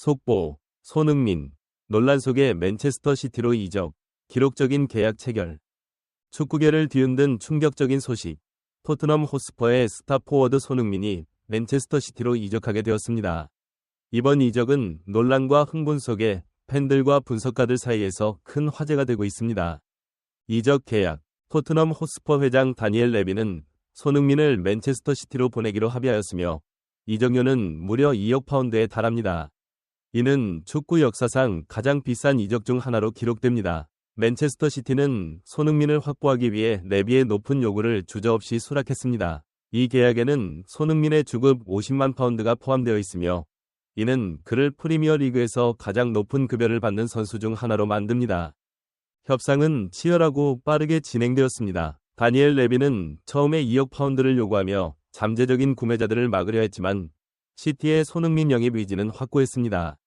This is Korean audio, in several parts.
속보, 손흥민, 논란 속에 맨체스터 시티로 이적, 기록적인 계약 체결. 축구계를 뒤흔든 충격적인 소식. 토트넘 호스퍼의 스타 포워드 손흥민이 맨체스터 시티로 이적하게 되었습니다. 이번 이적은 논란과 흥분 속에 팬들과 분석가들 사이에서 큰 화제가 되고 있습니다. 이적 계약. 토트넘 호스퍼 회장 다니엘 레비는 손흥민을 맨체스터 시티로 보내기로 합의하였으며 이적료는 무려 2억 파운드에 달합니다. 이는 축구 역사상 가장 비싼 이적 중 하나로 기록됩니다. 맨체스터 시티는 손흥민을 확보하기 위해 레비의 높은 요구를 주저없이 수락했습니다. 이 계약에는 손흥민의 주급 50만 파운드가 포함되어 있으며 이는 그를 프리미어 리그에서 가장 높은 급여를 받는 선수 중 하나로 만듭니다. 협상은 치열하고 빠르게 진행되었습니다. 다니엘 레비는 처음에 2억 파운드를 요구하며 잠재적인 구매자들을 막으려 했지만 시티의 손흥민 영입 의지는 확고했습니다.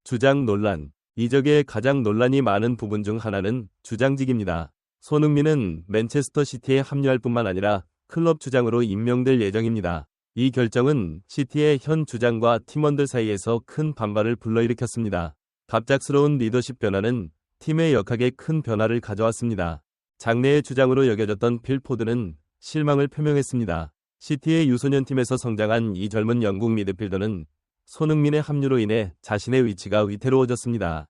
주장 논란. 이적의 가장 논란이 많은 부분 중 하나는 주장직입니다. 손흥민은 맨체스터 시티에 합류할 뿐만 아니라 클럽 주장으로 임명될 예정입니다. 이 결정은 시티의 현 주장과 팀원들 사이에서 큰 반발을 불러일으켰습니다. 갑작스러운 리더십 변화는 팀의 역학에 큰 변화를 가져왔습니다. 장래의 주장으로 여겨졌던 필 포든은 실망을 표명했습니다. 시티의 유소년 팀에서 성장한 이 젊은 영국 미드필더는 손흥민의 합류로 인해 자신의 위치가 위태로워졌습니다.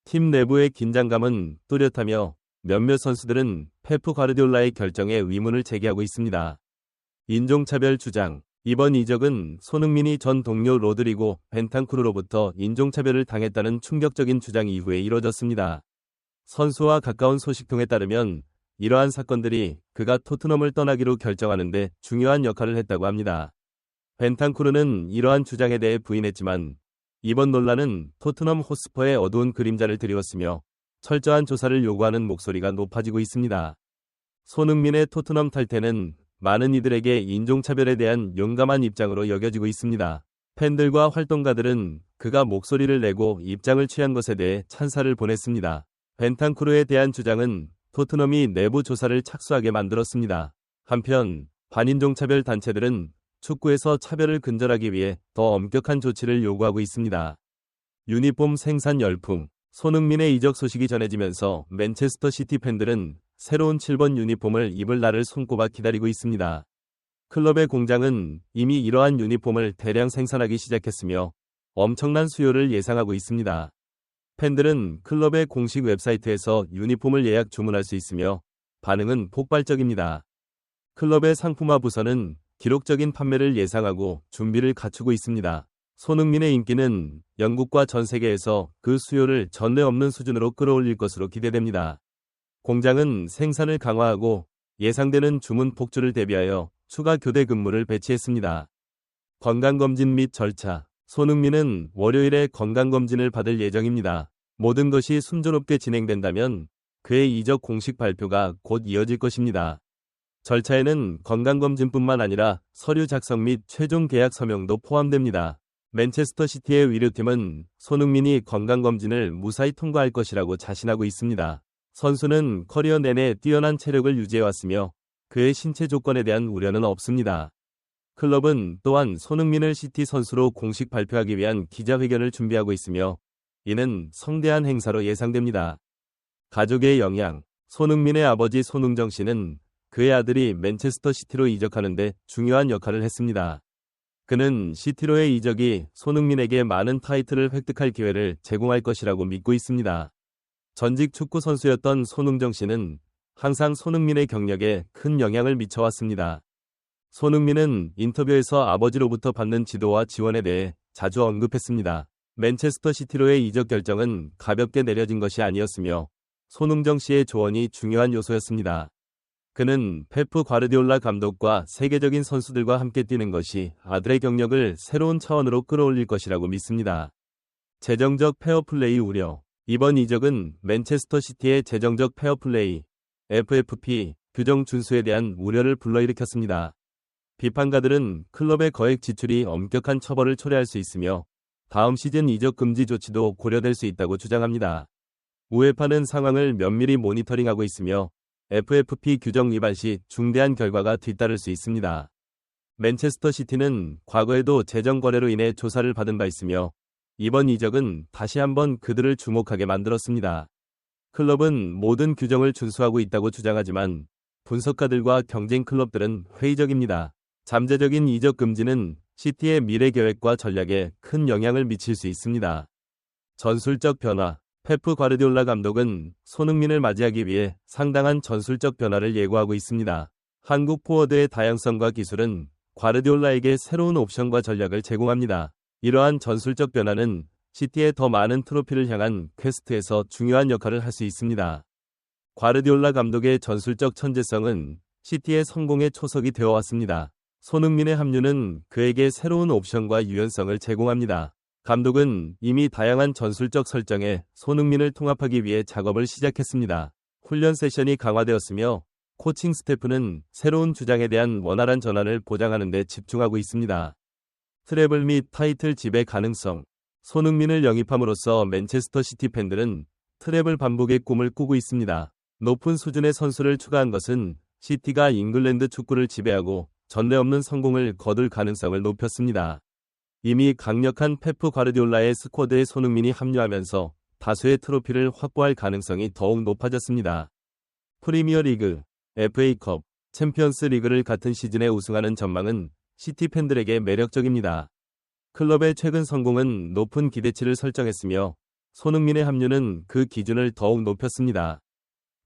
팀 내부의 긴장감은 뚜렷하며 몇몇 선수들은 페프 과르디올라의 결정에 의문을 제기하고 있습니다. 인종차별 주장. 이번 이적은 손흥민이 전 동료 로드리고 벤탄쿠르로부터 인종차별을 당했다는 충격적인 주장 이후에 이뤄졌습니다. 선수와 가까운 소식통에 따르면 이러한 사건들이 그가 토트넘을 떠나기로 결정하는 데 중요한 역할을 했다고 합니다. 벤탄쿠르는 이러한 주장에 대해 부인했지만 이번 논란은 토트넘 호스퍼의 어두운 그림자를 드리웠으며 철저한 조사를 요구하는 목소리가 높아지고 있습니다. 손흥민의 토트넘 탈퇴는 많은 이들에게 인종차별에 대한 용감한 입장으로 여겨지고 있습니다. 팬들과 활동가들은 그가 목소리를 내고 입장을 취한 것에 대해 찬사를 보냈습니다. 벤탄쿠르에 대한 주장은 토트넘이 내부 조사를 착수하게 만들었습니다. 한편 반인종차별 단체들은 축구에서 차별을 근절하기 위해 더 엄격한 조치를 요구하고 있습니다. 유니폼 생산 열풍. 손흥민의 이적 소식이 전해지면서 맨체스터 시티 팬들은 새로운 7번 유니폼을 입을 날을 손꼽아 기다리고 있습니다. 클럽의 공장은 이미 이러한 유니폼을 대량 생산하기 시작했으며 엄청난 수요를 예상하고 있습니다. 팬들은 클럽의 공식 웹사이트에서 유니폼을 예약 주문할 수 있으며 반응은 폭발적입니다. 클럽의 상품화 부서는 기록적인 판매를 예상하고 준비를 갖추고 있습니다. 손흥민의 인기는 영국과 전 세계에서 그 수요를 전례 없는 수준으로 끌어올릴 것으로 기대됩니다. 공장은 생산을 강화하고 예상되는 주문 폭주를 대비하여 추가 교대 근무를 배치했습니다. 건강검진 및 절차. 손흥민은 월요일에 건강검진을 받을 예정입니다. 모든 것이 순조롭게 진행된다면 그의 이적 공식 발표가 곧 이어질 것입니다. 절차에는 건강검진뿐만 아니라 서류 작성 및 최종 계약 서명도 포함됩니다. 맨체스터 시티의 의료팀은 손흥민이 건강검진을 무사히 통과할 것이라고 자신하고 있습니다. 선수는 커리어 내내 뛰어난 체력을 유지해왔으며 그의 신체 조건에 대한 우려는 없습니다. 클럽은 또한 손흥민을 시티 선수로 공식 발표하기 위한 기자회견을 준비하고 있으며 이는 성대한 행사로 예상됩니다. 가족의 영향. 손흥민의 아버지 손흥정 씨는 그의 아들이 맨체스터 시티로 이적하는 데 중요한 역할을 했습니다. 그는 시티로의 이적이 손흥민에게 많은 타이틀을 획득할 기회를 제공할 것이라고 믿고 있습니다. 전직 축구 선수였던 손흥정 씨는 항상 손흥민의 경력에 큰 영향을 미쳐왔습니다. 손흥민은 인터뷰에서 아버지로부터 받는 지도와 지원에 대해 자주 언급했습니다. 맨체스터 시티로의 이적 결정은 가볍게 내려진 것이 아니었으며 손흥정 씨의 조언이 중요한 요소였습니다. 그는 페프 과르디올라 감독과 세계적인 선수들과 함께 뛰는 것이 아들의 경력을 새로운 차원으로 끌어올릴 것이라고 믿습니다. 재정적 페어플레이 우려. 이번 이적은 맨체스터 시티의 재정적 페어플레이 FFP 규정 준수에 대한 우려를 불러일으켰습니다. 비판가들은 클럽의 거액 지출이 엄격한 처벌을 초래할 수 있으며 다음 시즌 이적 금지 조치도 고려될 수 있다고 주장합니다. 우에파는 상황을 면밀히 모니터링하고 있으며 FFP 규정 위반 시 중대한 결과가 뒤따를 수 있습니다. 맨체스터 시티는 과거에도 재정 거래로 인해 조사를 받은 바 있으며 이번 이적은 다시 한번 그들을 주목하게 만들었습니다. 클럽은 모든 규정을 준수하고 있다고 주장하지만 분석가들과 경쟁 클럽들은 회의적입니다. 잠재적인 이적 금지는 시티의 미래 계획과 전략에 큰 영향을 미칠 수 있습니다. 전술적 변화. 페프 과르디올라 감독은 손흥민을 맞이하기 위해 상당한 전술적 변화를 예고하고 있습니다. 한국 포워드의 다양성과 기술은 과르디올라에게 새로운 옵션과 전략을 제공합니다. 이러한 전술적 변화는 시티의 더 많은 트로피를 향한 퀘스트에서 중요한 역할을 할 수 있습니다. 과르디올라 감독의 전술적 천재성은 시티의 성공의 초석이 되어 왔습니다. 손흥민의 합류는 그에게 새로운 옵션과 유연성을 제공합니다. 감독은 이미 다양한 전술적 설정에 손흥민을 통합하기 위해 작업을 시작했습니다. 훈련 세션이 강화되었으며 코칭 스태프는 새로운 주장에 대한 원활한 전환을 보장하는 데 집중하고 있습니다. 트래블 및 타이틀 지배 가능성. 손흥민을 영입함으로써 맨체스터 시티 팬들은 트래블 반복의 꿈을 꾸고 있습니다. 높은 수준의 선수를 추가한 것은 시티가 잉글랜드 축구를 지배하고 전례 없는 성공을 거둘 가능성을 높였습니다. 이미 강력한 페프 과르디올라의 스쿼드에 손흥민이 합류하면서 다수의 트로피를 확보할 가능성이 더욱 높아졌습니다. 프리미어리그, FA컵, 챔피언스 리그를 같은 시즌에 우승하는 전망은 시티 팬들에게 매력적입니다. 클럽의 최근 성공은 높은 기대치를 설정했으며 손흥민의 합류는 그 기준을 더욱 높였습니다.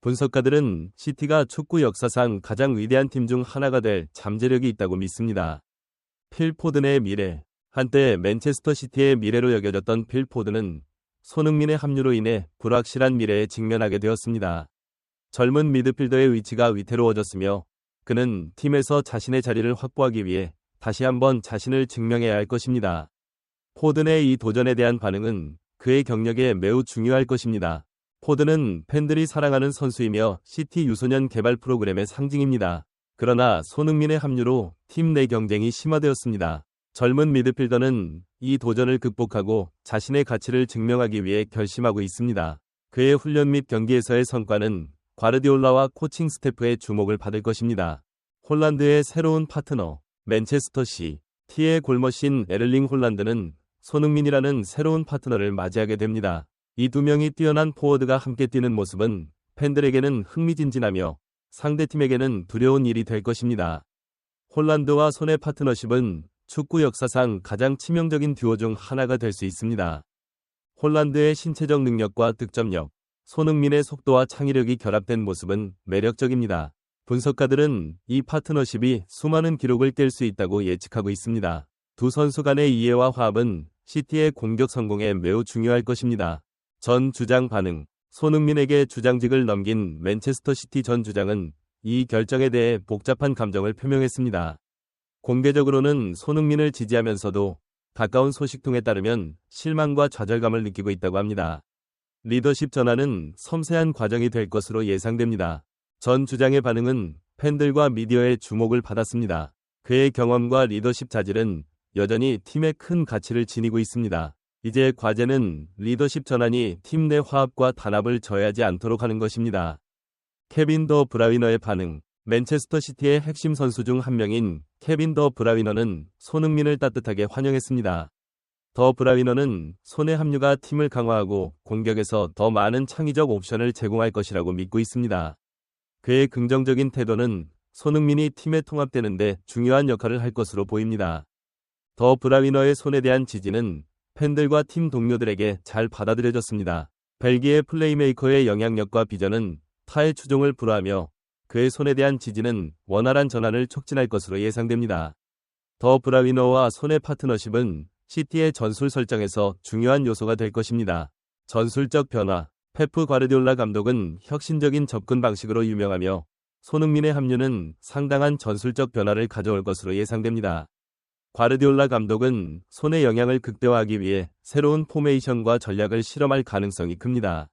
분석가들은 시티가 축구 역사상 가장 위대한 팀 중 하나가 될 잠재력이 있다고 믿습니다. 필 포든의 미래. 한때 맨체스터 시티의 미래로 여겨졌던 필 포든은 손흥민의 합류로 인해 불확실한 미래에 직면하게 되었습니다. 젊은 미드필더의 위치가 위태로워졌으며 그는 팀에서 자신의 자리를 확보하기 위해 다시 한번 자신을 증명해야 할 것입니다. 포든의 이 도전에 대한 반응은 그의 경력에 매우 중요할 것입니다. 포든은 팬들이 사랑하는 선수이며 시티 유소년 개발 프로그램의 상징입니다. 그러나 손흥민의 합류로 팀 내 경쟁이 심화되었습니다. 젊은 미드필더는 이 도전을 극복하고 자신의 가치를 증명하기 위해 결심하고 있습니다. 그의 훈련 및 경기에서의 성과는 과르디올라와 코칭 스태프의 주목을 받을 것입니다. 홀란드의 새로운 파트너. 맨체스터 시티의 골머신 에를링 홀란드는 손흥민이라는 새로운 파트너를 맞이하게 됩니다. 이 두 명이 뛰어난 포워드가 함께 뛰는 모습은 팬들에게는 흥미진진하며 상대팀에게는 두려운 일이 될 것입니다. 홀란드와 손의 파트너십은 축구 역사상 가장 치명적인 듀오 중 하나가 될 수 있습니다. 홀란드의 신체적 능력과 득점력, 손흥민의 속도와 창의력이 결합된 모습은 매력적입니다. 분석가들은 이 파트너십이 수많은 기록을 깰 수 있다고 예측하고 있습니다. 두 선수 간의 이해와 화합은 시티의 공격 성공에 매우 중요할 것입니다. 전 주장 반응. 손흥민에게 주장직을 넘긴 맨체스터 시티 전 주장은 이 결정에 대해 복잡한 감정을 표명했습니다. 공개적으로는 손흥민을 지지하면서도 가까운 소식통에 따르면 실망과 좌절감을 느끼고 있다고 합니다. 리더십 전환은 섬세한 과정이 될 것으로 예상됩니다. 전 주장의 반응은 팬들과 미디어의 주목을 받았습니다. 그의 경험과 리더십 자질은 여전히 팀에 큰 가치를 지니고 있습니다. 이제 과제는 리더십 전환이 팀 내 화합과 단합을 저해하지 않도록 하는 것입니다. 케빈 더 브라위너의 반응. 맨체스터 시티의 핵심 선수 중 한 명인 케빈 더 브라위너는 손흥민을 따뜻하게 환영했습니다. 더 브라위너는 손의 합류가 팀을 강화하고 공격에서 더 많은 창의적 옵션을 제공할 것이라고 믿고 있습니다. 그의 긍정적인 태도는 손흥민이 팀에 통합되는 데 중요한 역할을 할 것으로 보입니다. 더 브라위너의 손에 대한 지지는 팬들과 팀 동료들에게 잘 받아들여졌습니다. 벨기에 플레이메이커의 영향력과 비전은 타의 추종을 불허하며 그의 손에 대한 지지는 원활한 전환을 촉진할 것으로 예상됩니다. 더 브라위너와 손의 파트너십은 시티의 전술 설정에서 중요한 요소가 될 것입니다. 전술적 변화. 페프 과르디올라 감독은 혁신적인 접근 방식으로 유명하며 손흥민의 합류는 상당한 전술적 변화를 가져올 것으로 예상됩니다. 과르디올라 감독은 손의 영향을 극대화하기 위해 새로운 포메이션과 전략을 실험할 가능성이 큽니다.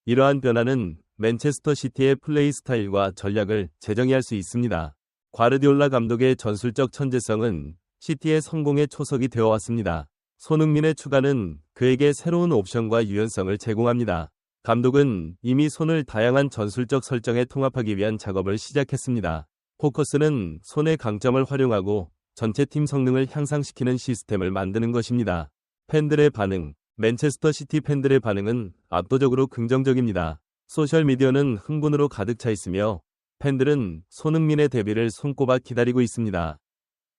이러한 변화는 맨체스터 시티의 플레이 스타일과 전략을 재정의할 수 있습니다. 과르디올라 감독의 전술적 천재성은 시티의 성공의 초석이 되어 왔습니다. 손흥민의 추가는 그에게 새로운 옵션과 유연성을 제공합니다. 감독은 이미 손을 다양한 전술적 설정에 통합하기 위한 작업을 시작했습니다. 포커스는 손의 강점을 활용하고 전체 팀 성능을 향상시키는 시스템을 만드는 것입니다. 팬들의 반응. 맨체스터 시티 팬들의 반응은 압도적으로 긍정적입니다. 소셜미디어는 흥분으로 가득 차 있으며 팬들은 손흥민의 데뷔를 손꼽아 기다리고 있습니다.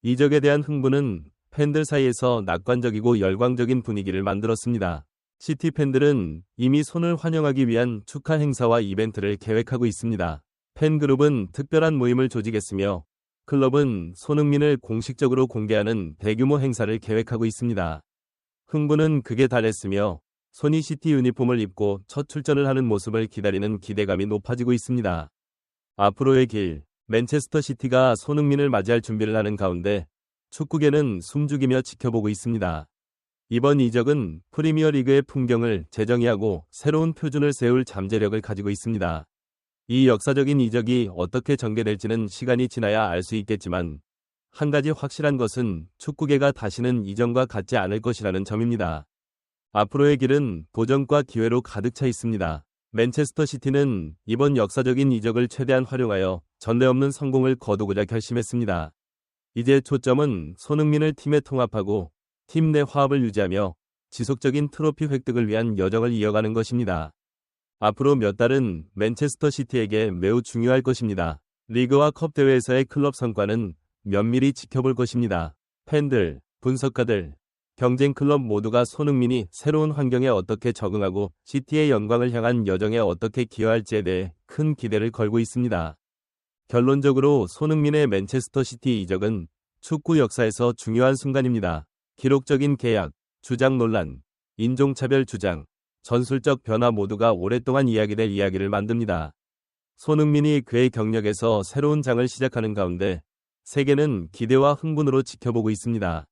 이적에 대한 흥분은 팬들 사이에서 낙관적이고 열광적인 분위기를 만들었습니다. 시티 팬들은 이미 손을 환영하기 위한 축하 행사와 이벤트를 계획하고 있습니다. 팬그룹은 특별한 모임을 조직했으며 클럽은 손흥민을 공식적으로 공개하는 대규모 행사를 계획하고 있습니다. 흥분은 극에 달했으며 손이 시티 유니폼을 입고 첫 출전을 하는 모습을 기다리는 기대감이 높아지고 있습니다. 앞으로의 길. 맨체스터 시티가 손흥민을 맞이할 준비를 하는 가운데 축구계는 숨죽이며 지켜보고 있습니다. 이번 이적은 프리미어리그의 풍경을 재정의하고 새로운 표준을 세울 잠재력을 가지고 있습니다. 이 역사적인 이적이 어떻게 전개될지는 시간이 지나야 알 수 있겠지만 한 가지 확실한 것은 축구계가 다시는 이전과 같지 않을 것이라는 점입니다. 앞으로의 길은 도전과 기회로 가득 차 있습니다. 맨체스터 시티는 이번 역사적인 이적을 최대한 활용하여 전례 없는 성공을 거두고자 결심했습니다. 이제 초점은 손흥민을 팀에 통합하고 팀 내 화합을 유지하며 지속적인 트로피 획득을 위한 여정을 이어가는 것입니다. 앞으로 몇 달은 맨체스터 시티에게 매우 중요할 것입니다. 리그와 컵 대회에서의 클럽 성과는 면밀히 지켜볼 것입니다. 팬들, 분석가들, 경쟁 클럽 모두가 손흥민이 새로운 환경에 어떻게 적응하고 시티의 영광을 향한 여정에 어떻게 기여할지에 대해 큰 기대를 걸고 있습니다. 결론적으로 손흥민의 맨체스터 시티 이적은 축구 역사에서 중요한 순간입니다. 기록적인 계약, 주장 논란, 인종차별 주장, 전술적 변화 모두가 오랫동안 이야기될 이야기를 만듭니다. 손흥민이 그의 경력에서 새로운 장을 시작하는 가운데 세계는 기대와 흥분으로 지켜보고 있습니다.